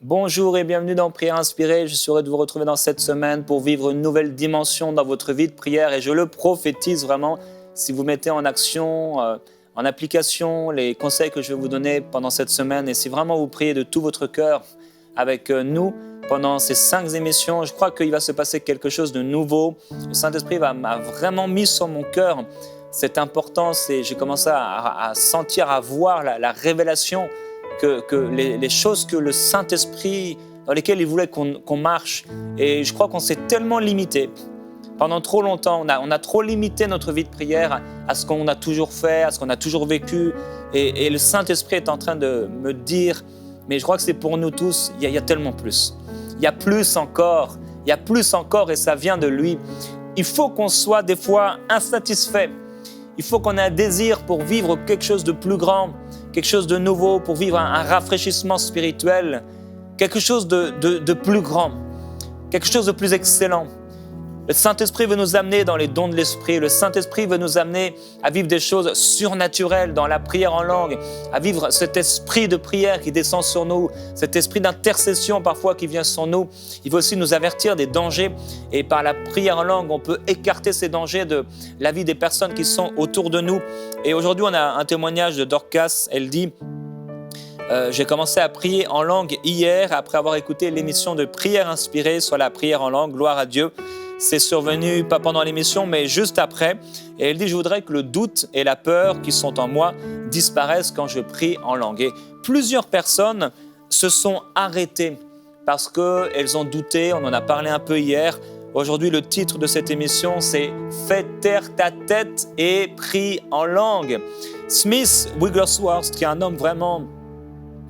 Bonjour et bienvenue dans Prière Inspirée. Je suis heureux de vous retrouver dans cette semaine pour vivre une nouvelle dimension dans votre vie de prière. Et je le prophétise vraiment, si vous mettez en action, en application les conseils que je vais vous donner pendant cette semaine. Et si vraiment vous priez de tout votre cœur avec nous pendant ces 5 émissions, je crois qu'il va se passer quelque chose de nouveau. Le Saint-Esprit m'a vraiment mis sur mon cœur cette importance et j'ai commencé à sentir, à voir la révélation que les choses que le Saint-Esprit, dans lesquelles il voulait qu'on marche. Et je crois qu'on s'est tellement limité. Pendant trop longtemps, on a trop limité notre vie de prière à ce qu'on a toujours fait, à ce qu'on a toujours vécu. Et le Saint-Esprit est en train de me dire, mais je crois que c'est pour nous tous, il y a tellement plus. Il y a plus encore, et ça vient de lui. Il faut qu'on soit des fois insatisfait. Il faut qu'on ait un désir pour vivre quelque chose de plus grand, quelque chose de nouveau, pour vivre un rafraîchissement spirituel, quelque chose de plus grand, quelque chose de plus excellent. Le Saint-Esprit veut nous amener dans les dons de l'Esprit. Le Saint-Esprit veut nous amener à vivre des choses surnaturelles dans la prière en langue, à vivre cet esprit de prière qui descend sur nous, cet esprit d'intercession parfois qui vient sur nous. Il veut aussi nous avertir des dangers et par la prière en langue, on peut écarter ces dangers de la vie des personnes qui sont autour de nous. Et aujourd'hui, on a un témoignage de Dorcas. Elle dit j'ai commencé à prier en langue hier après avoir écouté l'émission de Prière Inspirée sur la prière en langue. Gloire à Dieu. C'est survenu pas pendant l'émission, mais juste après. Et elle dit, je voudrais que le doute et la peur qui sont en moi disparaissent quand je prie en langue. Et plusieurs personnes se sont arrêtées parce qu'elles ont douté. On en a parlé un peu hier. Aujourd'hui, le titre de cette émission, c'est « Fais taire ta tête et prie en langue ». Smith Wigglesworth, qui est un homme vraiment...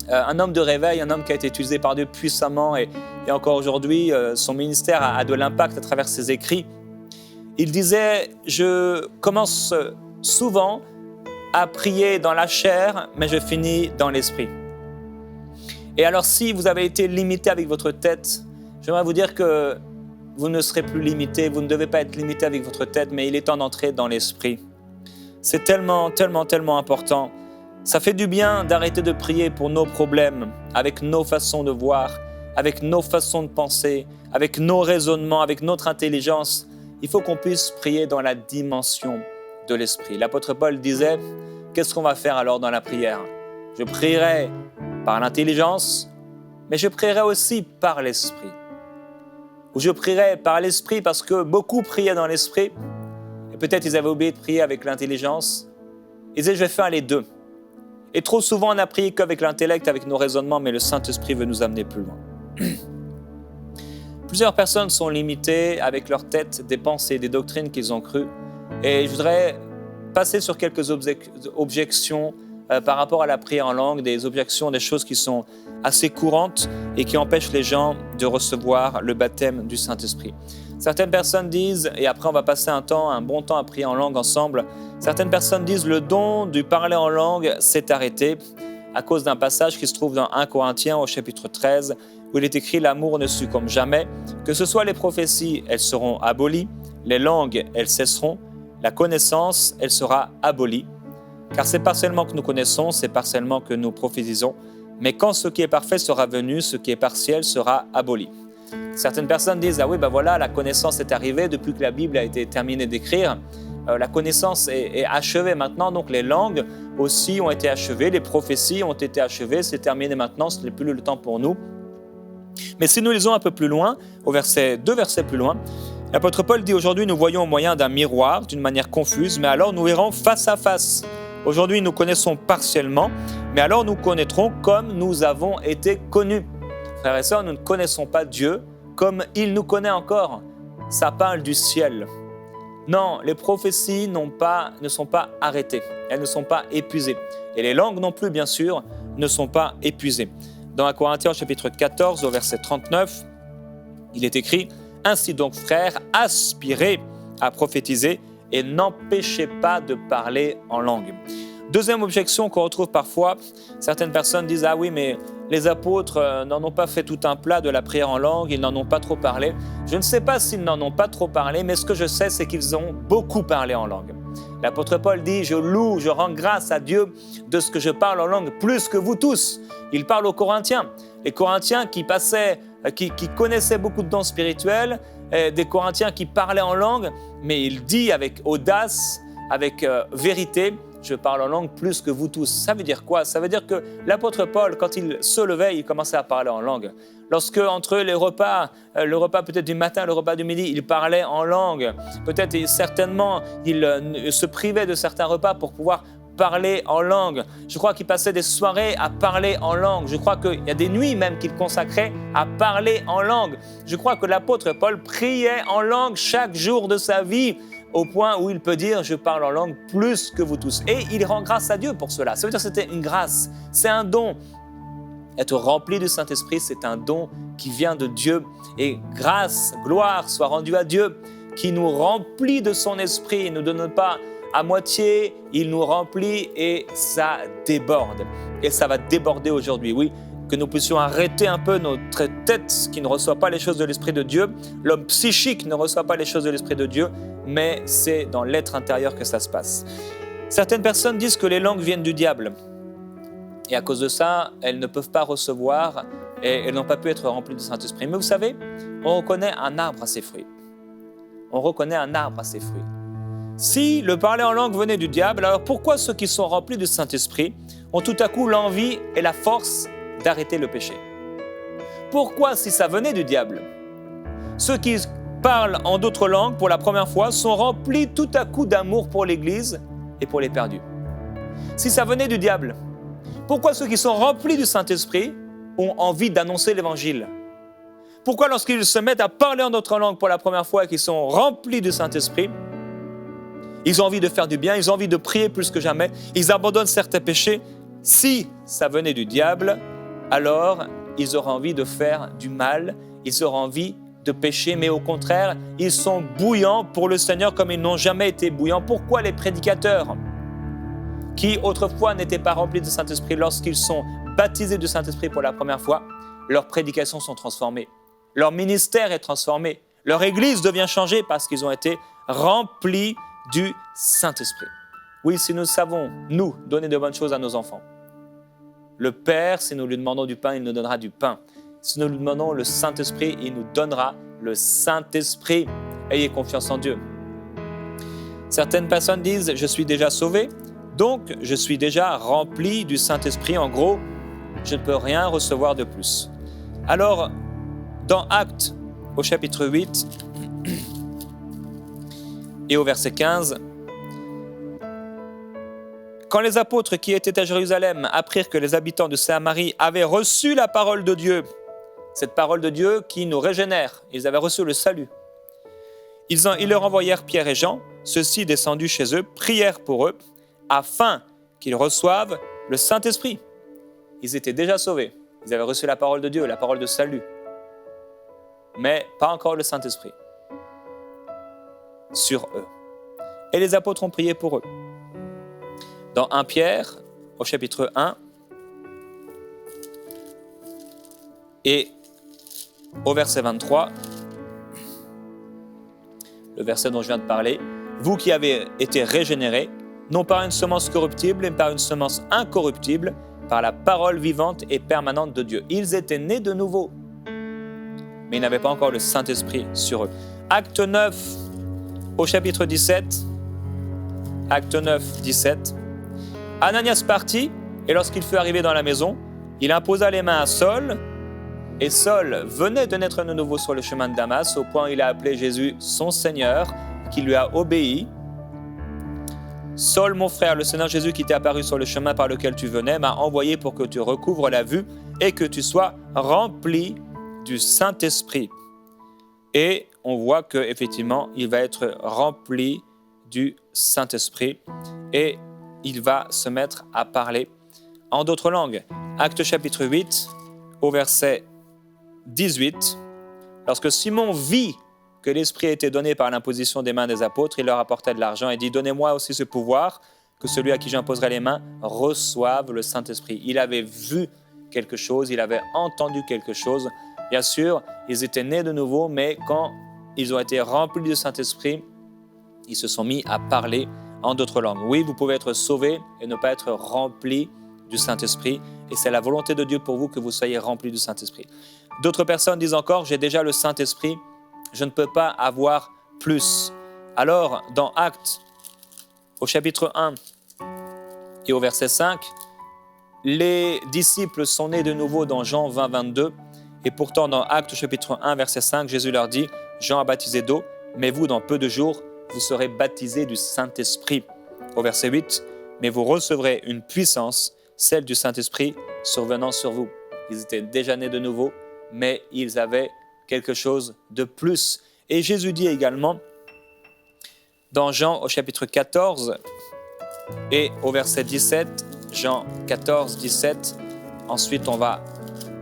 un homme de réveil, un homme qui a été utilisé par Dieu puissamment et encore aujourd'hui, son ministère a de l'impact à travers ses écrits. Il disait, je commence souvent à prier dans la chair, mais je finis dans l'esprit. Et alors si vous avez été limité avec votre tête, j'aimerais vous dire que vous ne serez plus limité, vous ne devez pas être limité avec votre tête, mais il est temps d'entrer dans l'esprit. C'est tellement, tellement, tellement important. Ça fait du bien d'arrêter de prier pour nos problèmes, avec nos façons de voir, avec nos façons de penser, avec nos raisonnements, avec notre intelligence. Il faut qu'on puisse prier dans la dimension de l'esprit. L'apôtre Paul disait, qu'est-ce qu'on va faire alors dans la prière? Je prierai par l'intelligence, mais je prierai aussi par l'esprit. Ou je prierai par l'esprit parce que beaucoup priaient dans l'esprit, et peut-être ils avaient oublié de prier avec l'intelligence. Ils disaient, je vais faire les deux. Et trop souvent, on a prié qu'avec l'intellect, avec nos raisonnements, mais le Saint-Esprit veut nous amener plus loin. Plusieurs personnes sont limitées avec leur tête des pensées, des doctrines qu'ils ont crues. Et je voudrais passer sur quelques objections par rapport à la prière en langue, des objections, des choses qui sont assez courantes et qui empêchent les gens de recevoir le baptême du Saint-Esprit. Certaines personnes disent, et après on va passer un bon temps à prier en langue ensemble, certaines personnes disent le don du parler en langue s'est arrêté à cause d'un passage qui se trouve dans 1 Corinthiens au chapitre 13 où il est écrit « L'amour ne succombe jamais, que ce soit les prophéties, elles seront abolies, les langues, elles cesseront, la connaissance, elle sera abolie. Car c'est partiellement que nous connaissons, c'est partiellement que nous prophétisons, mais quand ce qui est parfait sera venu, ce qui est partiel sera aboli. » Certaines personnes disent « Ah oui, ben voilà, la connaissance est arrivée depuis que la Bible a été terminée d'écrire. La connaissance est achevée maintenant, donc les langues aussi ont été achevées, les prophéties ont été achevées, c'est terminé maintenant, ce n'est plus le temps pour nous. » Mais si nous lisons un peu plus loin, deux versets plus loin, l'apôtre Paul dit « Aujourd'hui, nous voyons au moyen d'un miroir, d'une manière confuse, mais alors nous verrons face à face. Aujourd'hui, nous connaissons partiellement, mais alors nous connaîtrons comme nous avons été connus. » Frères et sœurs, nous ne connaissons pas Dieu comme il nous connaît encore. Ça parle du ciel. Non, les prophéties ne sont pas arrêtées. Elles ne sont pas épuisées. Et les langues non plus, bien sûr, ne sont pas épuisées. Dans 1 Corinthiens chapitre 14, au verset 39, il est écrit « Ainsi donc, frères, aspirez à prophétiser et n'empêchez pas de parler en langue. » Deuxième objection qu'on retrouve parfois, certaines personnes disent « Ah oui, mais les apôtres n'en ont pas fait tout un plat de la prière en langue, ils n'en ont pas trop parlé. » Je ne sais pas s'ils n'en ont pas trop parlé, mais ce que je sais, c'est qu'ils ont beaucoup parlé en langue. L'apôtre Paul dit « Je loue, je rends grâce à Dieu de ce que je parle en langue plus que vous tous. » Il parle aux Corinthiens. Les Corinthiens qui connaissaient beaucoup de dons spirituels, des Corinthiens qui parlaient en langue, mais il dit avec audace, avec vérité, je parle en langue plus que vous tous. Ça veut dire quoi? Ça veut dire que l'apôtre Paul, quand il se levait, il commençait à parler en langue. Lorsque, entre les repas, le repas peut-être du matin, le repas du midi, il parlait en langue. Peut-être et certainement, il se privait de certains repas pour pouvoir parler en langue. Je crois qu'il passait des soirées à parler en langue. Je crois qu'il y a des nuits même qu'il consacrait à parler en langue. Je crois que l'apôtre Paul priait en langue chaque jour de sa vie, au point où il peut dire « je parle en langue plus que vous tous ». Et il rend grâce à Dieu pour cela. Ça veut dire que c'était une grâce, c'est un don. Être rempli du Saint-Esprit, c'est un don qui vient de Dieu. Et grâce, gloire soit rendue à Dieu, qui nous remplit de son esprit. Il ne nous donne pas à moitié, il nous remplit et ça déborde. Et ça va déborder aujourd'hui, oui. Que nous puissions arrêter un peu notre tête qui ne reçoit pas les choses de l'Esprit de Dieu. L'homme psychique ne reçoit pas les choses de l'Esprit de Dieu, mais c'est dans l'être intérieur que ça se passe. Certaines personnes disent que les langues viennent du diable. Et à cause de ça, elles ne peuvent pas recevoir et elles n'ont pas pu être remplies du Saint-Esprit. Mais vous savez, on reconnaît un arbre à ses fruits. On reconnaît un arbre à ses fruits. Si le parler en langue venait du diable, alors pourquoi ceux qui sont remplis du Saint-Esprit ont tout à coup l'envie et la force d'arrêter le péché? Pourquoi, si ça venait du diable, ceux qui parlent en d'autres langues pour la première fois sont remplis tout à coup d'amour pour l'Église et pour les perdus? Si ça venait du diable, pourquoi ceux qui sont remplis du Saint-Esprit ont envie d'annoncer l'Évangile? Pourquoi lorsqu'ils se mettent à parler en d'autres langues pour la première fois et qu'ils sont remplis du Saint-Esprit, ils ont envie de faire du bien, ils ont envie de prier plus que jamais, ils abandonnent certains péchés? Si ça venait du diable, alors ils auraient envie de faire du mal, ils auraient envie de pécher, mais au contraire, ils sont bouillants pour le Seigneur comme ils n'ont jamais été bouillants. Pourquoi les prédicateurs qui autrefois n'étaient pas remplis du Saint-Esprit, lorsqu'ils sont baptisés du Saint-Esprit pour la première fois, leurs prédications sont transformées, leur ministère est transformé, leur Église devient changée parce qu'ils ont été remplis du Saint-Esprit. Oui, si nous savons, nous, donner de bonnes choses à nos enfants, le Père, si nous lui demandons du pain, il nous donnera du pain. Si nous lui demandons le Saint-Esprit, il nous donnera le Saint-Esprit. Ayez confiance en Dieu. Certaines personnes disent « je suis déjà sauvé ». Donc, je suis déjà rempli du Saint-Esprit. En gros, je ne peux rien recevoir de plus. Alors, dans Actes, au chapitre 8 et au verset 15, quand les apôtres qui étaient à Jérusalem apprirent que les habitants de Samarie avaient reçu la parole de Dieu, cette parole de Dieu qui nous régénère, ils avaient reçu le salut, ils leur envoyèrent Pierre et Jean, ceux-ci descendus chez eux, prièrent pour eux, afin qu'ils reçoivent le Saint-Esprit. Ils étaient déjà sauvés. Ils avaient reçu la parole de Dieu, la parole de salut. Mais pas encore le Saint-Esprit sur eux. Et les apôtres ont prié pour eux. Dans 1 Pierre, au chapitre 1, et au verset 23, le verset dont je viens de parler, « Vous qui avez été régénérés, non par une semence corruptible, mais par une semence incorruptible, par la parole vivante et permanente de Dieu. » Ils étaient nés de nouveau, mais ils n'avaient pas encore le Saint-Esprit sur eux. Acte 9, au chapitre 17, Acte 9, 17. Ananias partit, et lorsqu'il fut arrivé dans la maison, il imposa les mains à Saul, et Saul venait de naître de nouveau sur le chemin de Damas, au point où il a appelé Jésus son Seigneur, qui lui a obéi. Saul, mon frère, le Seigneur Jésus qui t'est apparu sur le chemin par lequel tu venais, m'a envoyé pour que tu recouvres la vue et que tu sois rempli du Saint-Esprit. Et on voit qu'effectivement, il va être rempli du Saint-Esprit et il va se mettre à parler en d'autres langues. Acte chapitre 8, au verset 18, lorsque Simon vit que l'Esprit a été donné par l'imposition des mains des apôtres, il leur apporta de l'argent et dit « Donnez-moi aussi ce pouvoir, que celui à qui j'imposerai les mains reçoive le Saint-Esprit. » Il avait vu quelque chose, il avait entendu quelque chose. Bien sûr, ils étaient nés de nouveau, mais quand ils ont été remplis du Saint-Esprit, ils se sont mis à parler en d'autres langues. Oui, vous pouvez être sauvés et ne pas être remplis du Saint-Esprit. Et c'est la volonté de Dieu pour vous que vous soyez remplis du Saint-Esprit. D'autres personnes disent encore, j'ai déjà le Saint-Esprit, je ne peux pas avoir plus. Alors, dans Actes, au chapitre 1 et au verset 5, les disciples sont nés de nouveau dans Jean 20, 22. Et pourtant, dans Actes chapitre 1, verset 5, Jésus leur dit, Jean a baptisé d'eau, mais vous, dans peu de jours, vous serez baptisés du Saint-Esprit. Au verset 8, mais vous recevrez une puissance, celle du Saint-Esprit, survenant sur vous. Ils étaient déjà nés de nouveau, mais ils avaient quelque chose de plus. Et Jésus dit également, dans Jean au chapitre 14 et au verset 17, Jean 14, 17, ensuite on va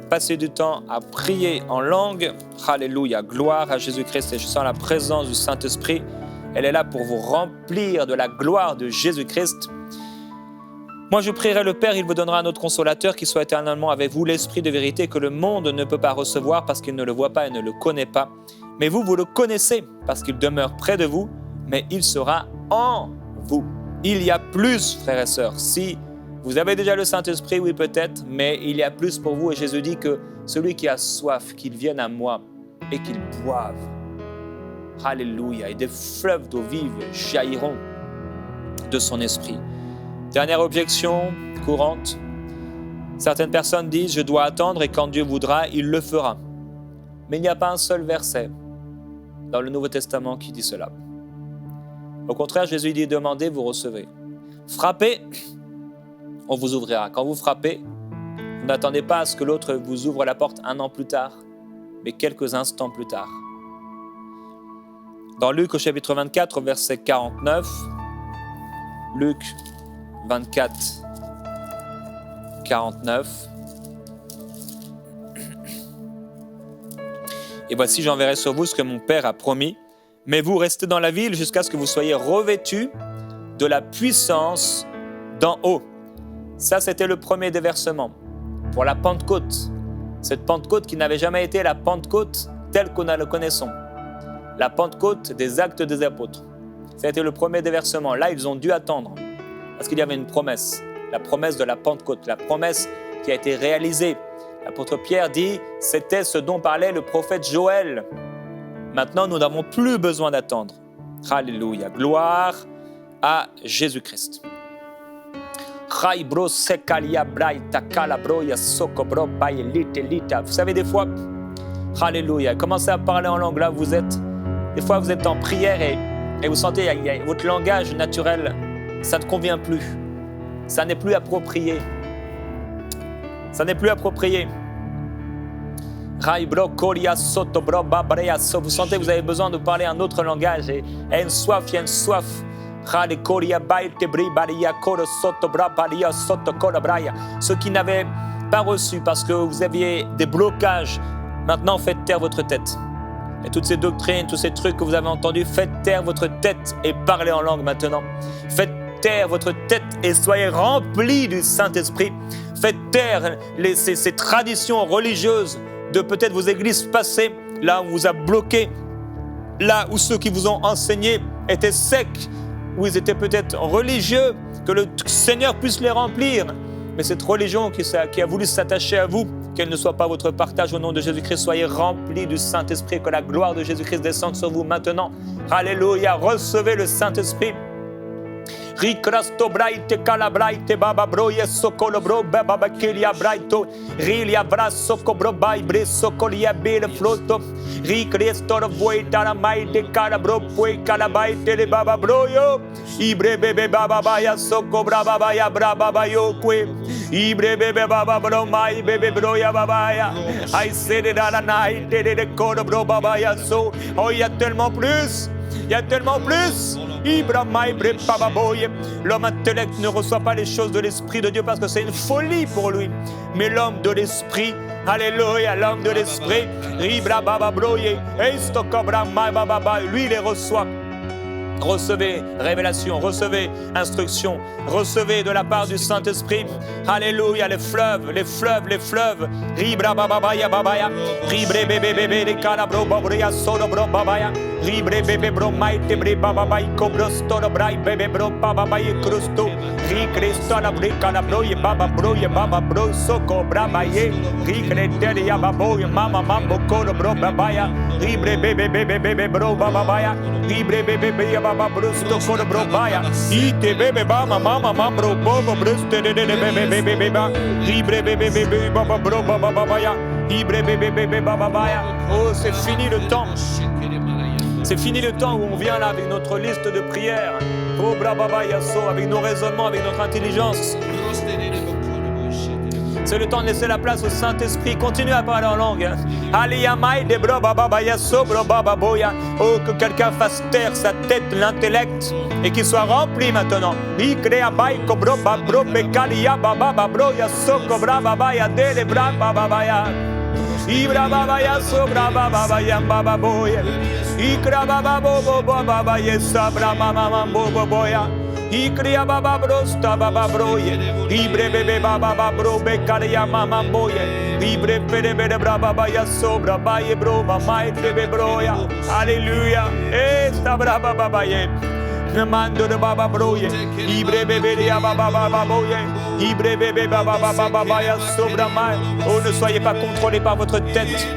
passer du temps à prier en langue. Alléluia, gloire à Jésus-Christ. Et je sens la présence du Saint-Esprit. Elle est là pour vous remplir de la gloire de Jésus-Christ. Moi, je prierai le Père, il vous donnera un autre consolateur qui soit éternellement avec vous, l'Esprit de vérité que le monde ne peut pas recevoir parce qu'il ne le voit pas et ne le connaît pas. Mais vous, vous le connaissez parce qu'il demeure près de vous, mais il sera en vous. Il y a plus, frères et sœurs. Si vous avez déjà le Saint-Esprit, oui peut-être, mais il y a plus pour vous. Et Jésus dit que celui qui a soif, qu'il vienne à moi et qu'il boive. Alléluia. Et des fleuves d'eau vive jailliront de son esprit. Dernière objection courante. Certaines personnes disent, je dois attendre et quand Dieu voudra, il le fera. Mais il n'y a pas un seul verset dans le Nouveau Testament qui dit cela. Au contraire, Jésus dit, demandez, vous recevez. Frappez, on vous ouvrira. Quand vous frappez, vous n'attendez pas à ce que l'autre vous ouvre la porte un an plus tard, mais quelques instants plus tard. Dans Luc au chapitre 24, au verset 49, Luc 24, 49. Et voici, j'enverrai sur vous ce que mon Père a promis, mais vous restez dans la ville jusqu'à ce que vous soyez revêtus de la puissance d'en haut. Ça, c'était le premier déversement pour la Pentecôte. Cette Pentecôte qui n'avait jamais été la Pentecôte telle qu'on la connaissons. La Pentecôte des Actes des Apôtres. Ça a été le premier déversement. Là, ils ont dû attendre parce qu'il y avait une promesse. La promesse de la Pentecôte, la promesse qui a été réalisée. L'apôtre Pierre dit, c'était ce dont parlait le prophète Joël. Maintenant, nous n'avons plus besoin d'attendre. Alléluia. Gloire à Jésus-Christ. Vous savez, des fois, alléluia, commencez à parler en langue là où vous êtes. Des fois, vous êtes en prière et vous sentez votre langage naturel, ça ne convient plus. Ça n'est plus approprié. Ça n'est plus approprié. Vous sentez que vous avez besoin de parler un autre langage. Et il y a une soif, il y a une soif. Ceux qui n'avaient pas reçu parce que vous aviez des blocages, maintenant faites taire votre tête. Et toutes ces doctrines, tous ces trucs que vous avez entendus, faites taire votre tête et parlez en langue maintenant. Faites taire votre tête et soyez remplis du Saint-Esprit. Faites taire ces traditions religieuses de peut-être vos églises passées, là où on vous a bloqué, là où ceux qui vous ont enseigné étaient secs, où ils étaient peut-être religieux, que le Seigneur puisse les remplir. Mais cette religion qui a voulu s'attacher à vous, qu'elle ne soit pas votre partage au nom de Jésus-Christ. Soyez remplis du Saint-Esprit, que la gloire de Jésus-Christ descende sur vous maintenant. Alléluia, recevez le Saint-Esprit. Rikrasto braite calabraite baba broye sokolo bro baba kelia braito rilia braso cobro bai breso colia bele floto rikresto voi tara mai de calabro poi calabaite le baba broyo ibre bebe baba baya soko braba baya braba bayo que ibre bebe baba bro mai bebe broya babaya I said it on a night de coro bro babaya so oh il y a tellement plus. Il y a tellement plus. L'homme intellect ne reçoit pas les choses de l'Esprit de Dieu parce que c'est une folie pour lui. Mais l'homme de l'Esprit, alléluia, l'homme de l'Esprit, lui il les reçoit. Recevez révélation, recevez instruction, recevez de la part du Saint-Esprit. Alléluia, les fleuves, les fleuves, les fleuves. Ribra babaya babaya, ribre bébé bébé de calabro babria solo bro babaya, ribre bébé bro maite bre bababai cobro storo brai bébé bro bababai crusto, ri cristo la brica la bro ye baba bro soko brabaye, ri creteria babo ye mama mambo coro bro babaya, ribre bébé bébé bébé bro babaya, ribre bébé bébé baba brusto coro bro baya, ite bébé mama mama mambo bobo brusto de bébé bébé bébé, ribre bébé bébé baba bro babaya, ribre bébé bébé babaya. Oh, c'est fini le temps. C'est fini le temps où on vient là avec notre liste de prières, oh brababa yasso, avec nos raisonnements, avec notre intelligence. C'est le temps de laisser la place au Saint-Esprit. Continuez à parler en langue. Oh, que quelqu'un fasse taire sa tête, l'intellect, et qu'il soit rempli maintenant. Ibra baba ya sobra baba baya baba boya. Ikra baba bobo baba ya sabra mama mambo boya. Ikria baba brosta baba broye. Ibre bebe baba bro bekaria mama boya. Ibre pere bere baba ya sobra baye bro mama bebe broya. Alléluia. Sabra baba baye. Mando de baba broye, ibre bébé de baba baba boye, ibre bébé baba baba baba ya sobra mai. Oh, ne soyez pas contrôlés par votre tête.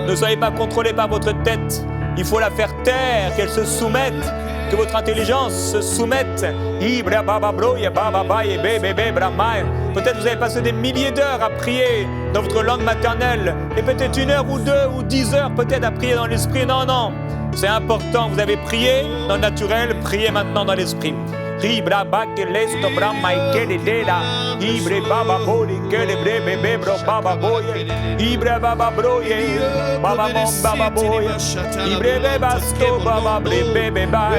Ne soyez pas contrôlés par votre tête. Il faut la faire taire, qu'elle se soumette, que votre intelligence se soumette. Ibre baba broye, baba baye, bébé bébé mai. Peut-être vous avez passé des milliers d'heures à prier dans votre langue maternelle, et peut-être 1 heure ou 2 ou 10 heures peut-être à prier dans l'esprit. Non, non. C'est important, vous avez prié dans le naturel, priez maintenant dans l'esprit. Ribra bakke lesto brama ikede deda, ibre baba boli kede brebe bebro baba boye, ibre baba broye, baba mom baba boye, ibre beba sto baba brebe beba,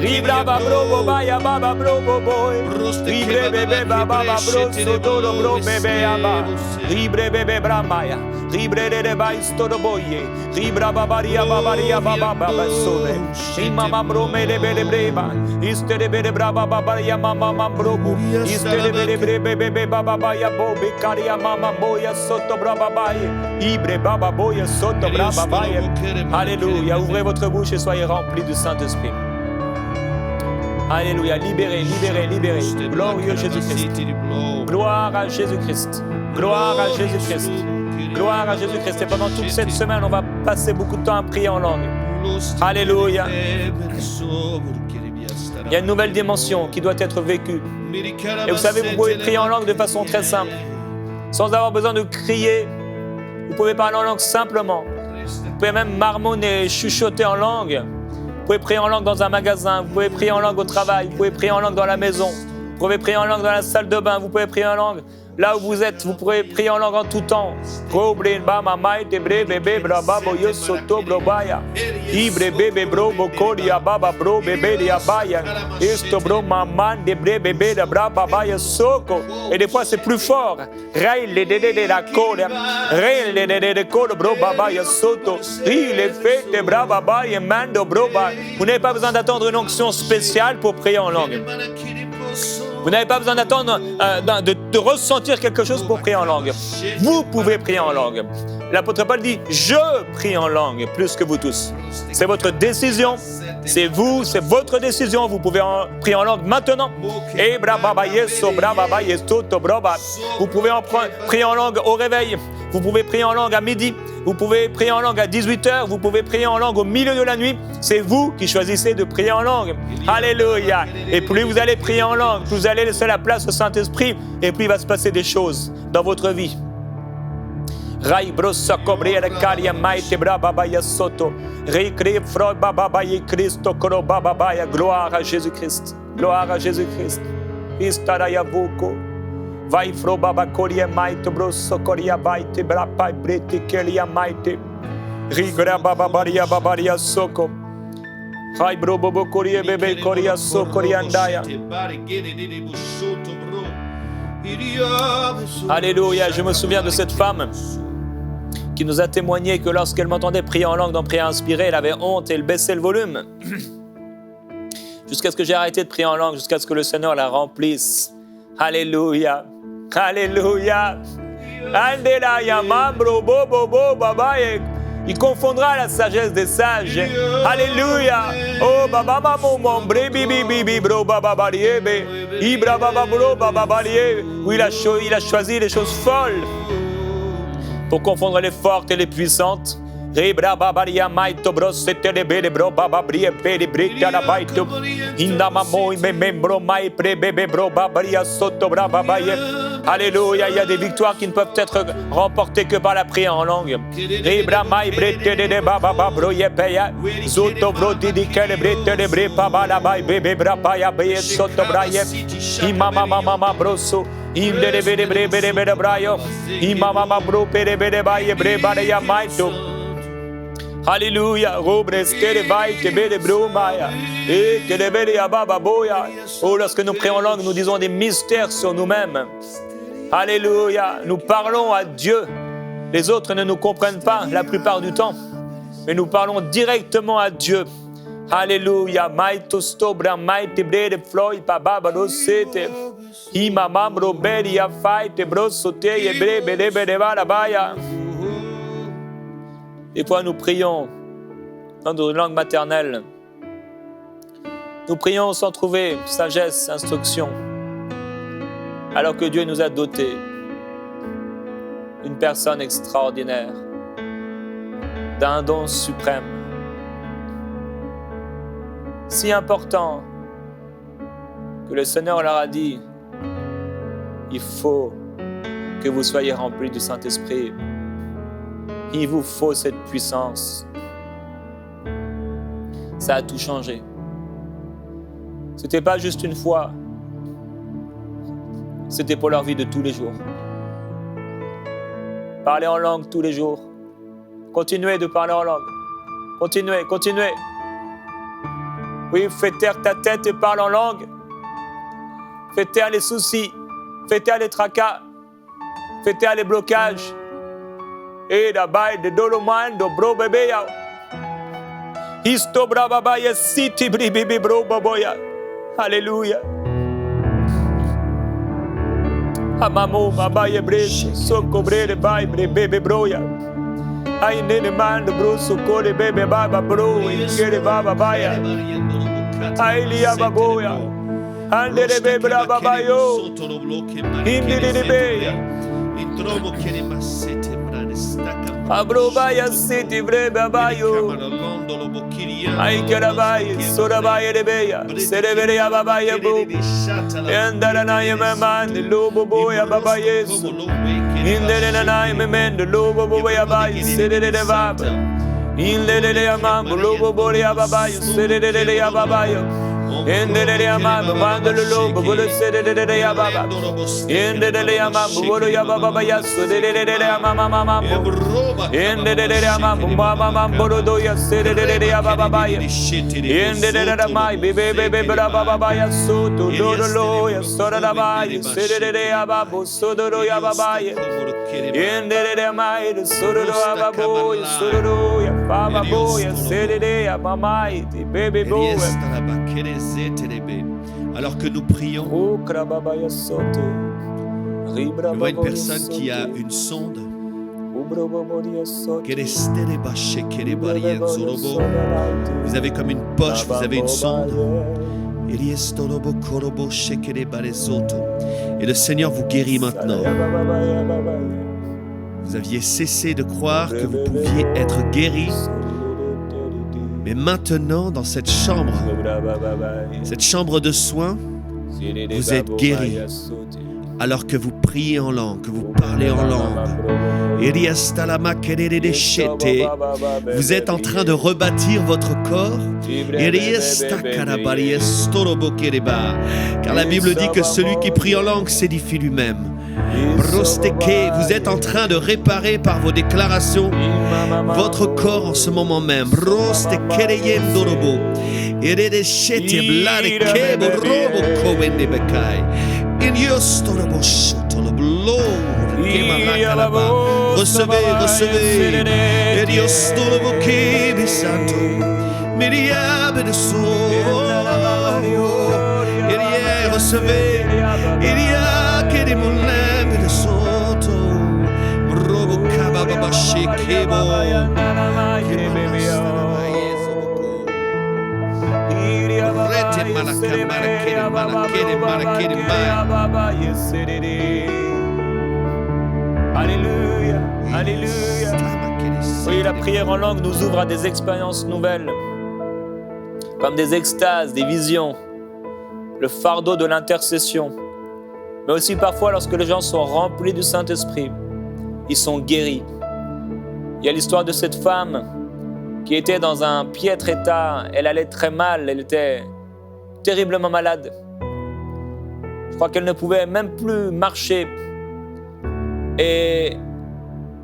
ribra baba bro baya baba bro boy, ibre bebe baba bro sotoro bro bebe aba, ibre bebe bramaya, ibre de baisto do boye, ribra babaria baba baba sobe, imama bro mele bele breba. Istere bere braba baba ya mama mambrobu. Istere bere bebe bebe baba ya bobe karia mama boya soto braba baye. Ibre baba boya soto braba baye. Alléluia. Ouvrez votre bouche et soyez remplis du Saint-Esprit. Alléluia. Libérez, libérez, libérez. Glorieux Jésus-Christ. Gloire à Jésus-Christ. Gloire à Jésus-Christ. Gloire à Jésus-Christ. Et pendant toute cette semaine, on va passer beaucoup de temps à prier en langue. Alléluia. Il y a une nouvelle dimension qui doit être vécue. Et vous savez, vous pouvez prier en langue de façon très simple. Sans avoir besoin de crier. Vous pouvez parler en langue simplement. Vous pouvez même marmonner, chuchoter en langue. Vous pouvez prier en langue dans un magasin. Vous pouvez prier en langue au travail. Vous pouvez prier en langue dans la maison. Vous pouvez prier en langue dans la salle de bain. Vous pouvez prier en langue là où vous êtes. Vous pouvez prier en langue en tout temps. Et des fois c'est plus fort. Vous n'avez pas besoin d'attendre une onction spéciale pour prier en langue. Vous n'avez pas besoin d'attendre, de ressentir quelque chose pour prier en langue. Vous pouvez prier en langue. L'apôtre Paul dit « Je prie en langue plus que vous tous ». C'est votre décision. C'est vous, c'est votre décision. Vous pouvez prier en langue maintenant. Vous pouvez prier en langue au réveil. Vous pouvez prier en langue à midi. Vous pouvez prier en langue à 18h. Vous pouvez prier en langue au milieu de la nuit. C'est vous qui choisissez de prier en langue. Alléluia. Et plus vous allez prier en langue, plus vous allez laisser la place au Saint-Esprit. Et plus il va se passer des choses dans votre vie. Rai brossa cobriere caria maite brababaya soto. Recré fro bababaya Christo coro bababaya. Gloire à Jésus-Christ. Gloire à Jésus-Christ. Istaraya vuko. Vai fro baba coria maite brosso coria baite brapai brete kelia maite. Rigra bababaria babaria soko. Rai bro bobo coria bebe coria so coriandaya. Alléluia, je me souviens de cette femme qui nous a témoigné que lorsqu'elle m'entendait prier en langue dans prière inspirée, elle avait honte et elle baissait le volume. Jusqu'à ce que j'ai arrêté de prier en langue, jusqu'à ce que le Seigneur la remplisse. Alléluia. Alléluia. Alléluia. Mambro, bobo, baba. Il confondra la sagesse des sages. Alléluia. Oh, baba, maman, mombre, bibi, bibi, bro, baba, bariebe. Ibra, baba, bro, baba, bariebe. Oui, il a choisi les choses folles pour confondre les fortes et les puissantes. Rebra babaria maito brossete le bele bro bababrie pele brita la baito indama moi me membro mai pre bebe bro babaria soto bra babaye. Alléluia, il y a des victoires qui ne peuvent être remportées que par la prière en langue. Rebra mai brete de baba bro yepeya soto bro didi kele brete le bre baba la bai bebe bra paya be soto braye imama mama broso inde de bebe bebe bebe brayo imama bro pere bebe baye bre baria maito. Alléluia, oh, lorsque nous prions en langue, nous disons des mystères sur nous-mêmes. Alléluia, nous parlons à Dieu. Les autres ne nous comprennent pas la plupart du temps, mais nous parlons directement à Dieu. Alléluia, des fois, nous prions dans notre langue maternelle. Nous prions sans trouver sagesse, instruction, alors que Dieu nous a dotés d'une personne extraordinaire, d'un don suprême, si important que le Seigneur leur a dit, il faut que vous soyez remplis du Saint-Esprit. Il vous faut cette puissance. Ça a tout changé. C'était pas juste une fois. C'était pour leur vie de tous les jours. Parlez en langue tous les jours. Continuez de parler en langue. Continuez. Oui, fais taire ta tête et parle en langue. Fais taire les soucis. Fais taire les tracas. Fais taire les blocages. Et d'abord, de doloman, de bro bébé ya. Histo brababa ya city bribibi bro baboya. Alléluia. Amamo baba ya bre soko bre de bay bre bébé bro ya. Ay nene man de bro soko de bébé baba bro. Ikere baba baya. Ay liya baboya. Ande de bébé baba yo. Indi de be. Intromo kere masete. Abrobaya city brebe bayo. Ay kerabai sorabai rebeya. Serebeya babaya bu. Endana yeman de lobo boya babaya su. Indena na yemen de lobo boya babaya serere de baba. Indele yamam lobo boya babaya serere de babaya. Indele yamam mando lobo bolo serere de baba. Indele yamam bolo ya baba ya serere de mama. Indele yamam mama bolo do ya serere de baba ya. Indele mai bebe baba ya soto do ya sora da mai serere de baba sodo ya baba ya. Indele mai sodo baba ya sodo ya baba ya serere ya mama bebe boy. Alors que nous prions, je vois une personne qui a une sonde. Vous avez comme une poche, vous avez une sonde. Et le Seigneur vous guérit maintenant. Vous aviez cessé de croire que vous pouviez être guéri. Mais maintenant, dans cette chambre de soins, vous êtes guéri. Alors que vous priez en langue, que vous parlez en langue. Vous êtes en train de rebâtir votre corps. Car la Bible dit que celui qui prie en langue s'édifie lui-même. Vous êtes en train de réparer par vos déclarations votre corps en ce moment même. recevez. Et Dios todo lo que es santo. Miria benesso. Et recevez. Iria que de mon lème de soto. Robo kababa shekebo. Alléluia, alléluia. Oui, la prière en langue nous ouvre à des expériences nouvelles, comme des extases, des visions, le fardeau de l'intercession. Mais aussi parfois, lorsque les gens sont remplis du Saint-Esprit, ils sont guéris. Il y a l'histoire de cette femme qui était dans un piètre état. Elle allait très mal, elle était terriblement malade. Je crois qu'elle ne pouvait même plus marcher. Et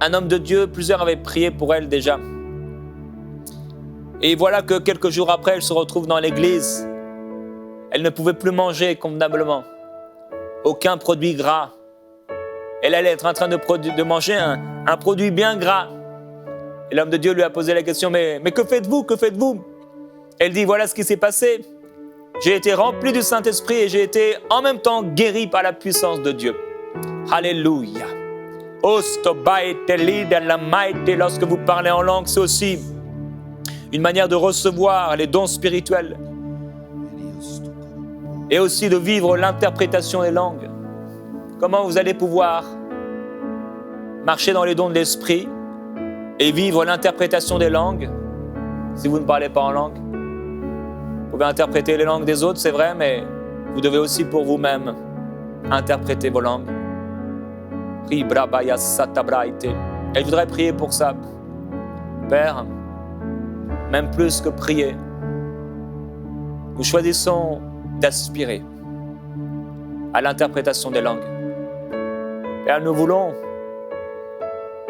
un homme de Dieu, plusieurs avaient prié pour elle déjà. Et voilà que quelques jours après, elle se retrouve dans l'église. Elle ne pouvait plus manger convenablement. Aucun produit gras. Elle allait être en train de manger un produit bien gras. Et l'homme de Dieu lui a posé la question, mais que faites-vous? Que faites-vous? Elle dit, voilà ce qui s'est passé. J'ai été rempli du Saint-Esprit et j'ai été en même temps guéri par la puissance de Dieu. Alléluia. Lorsque vous parlez en langue, c'est aussi une manière de recevoir les dons spirituels et aussi de vivre l'interprétation des langues. Comment vous allez pouvoir marcher dans les dons de l'esprit et vivre l'interprétation des langues si vous ne parlez pas en langue? Vous pouvez interpréter les langues des autres, c'est vrai, mais vous devez aussi pour vous-même interpréter vos langues. Et je voudrais prier pour ça. Père, même plus que prier, nous choisissons d'aspirer à l'interprétation des langues. Père, nous voulons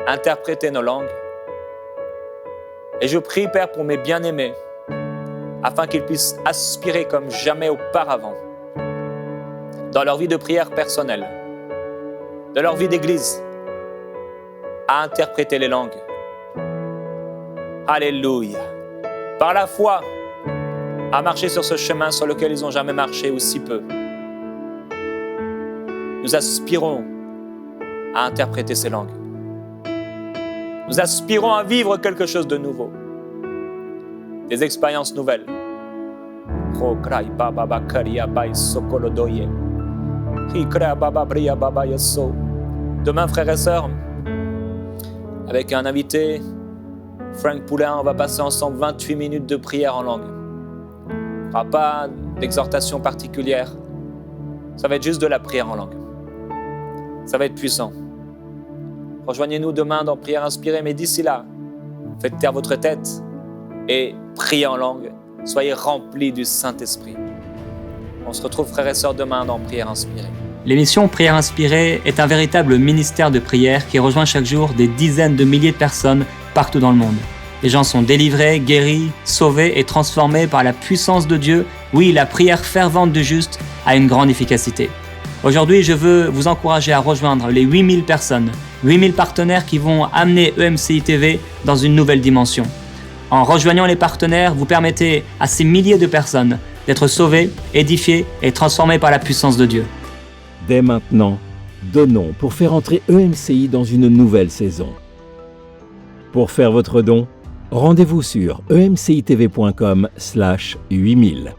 interpréter nos langues. Et je prie, Père, pour mes bien-aimés, afin qu'ils puissent aspirer comme jamais auparavant dans leur vie de prière personnelle, de leur vie d'église, à interpréter les langues. Alléluia. Par la foi, à marcher sur ce chemin sur lequel ils n'ont jamais marché ou si peu. Nous aspirons à interpréter ces langues. Nous aspirons à vivre quelque chose de nouveau. Des expériences nouvelles. Demain, frères et sœurs, avec un invité, Frank Poulain, on va passer ensemble 28 minutes de prière en langue. Il n'y aura pas d'exhortation particulière. Ça va être juste de la prière en langue. Ça va être puissant. Rejoignez-nous demain dans Prière inspirée, mais d'ici là, faites taire votre tête et priez en langue. Soyez remplis du Saint-Esprit. On se retrouve, frères et sœurs, demain dans Prière inspirée. L'émission Prière inspirée est un véritable ministère de prière qui rejoint chaque jour des dizaines de milliers de personnes partout dans le monde. Les gens sont délivrés, guéris, sauvés et transformés par la puissance de Dieu. Oui, la prière fervente du juste a une grande efficacité. Aujourd'hui, je veux vous encourager à rejoindre les 8000 personnes, 8000 partenaires qui vont amener EMCI TV dans une nouvelle dimension. En rejoignant les partenaires, vous permettez à ces milliers de personnes d'être sauvées, édifiées et transformées par la puissance de Dieu. Dès maintenant, donnons pour faire entrer EMCI dans une nouvelle saison. Pour faire votre don, rendez-vous sur emcitv.com/8000.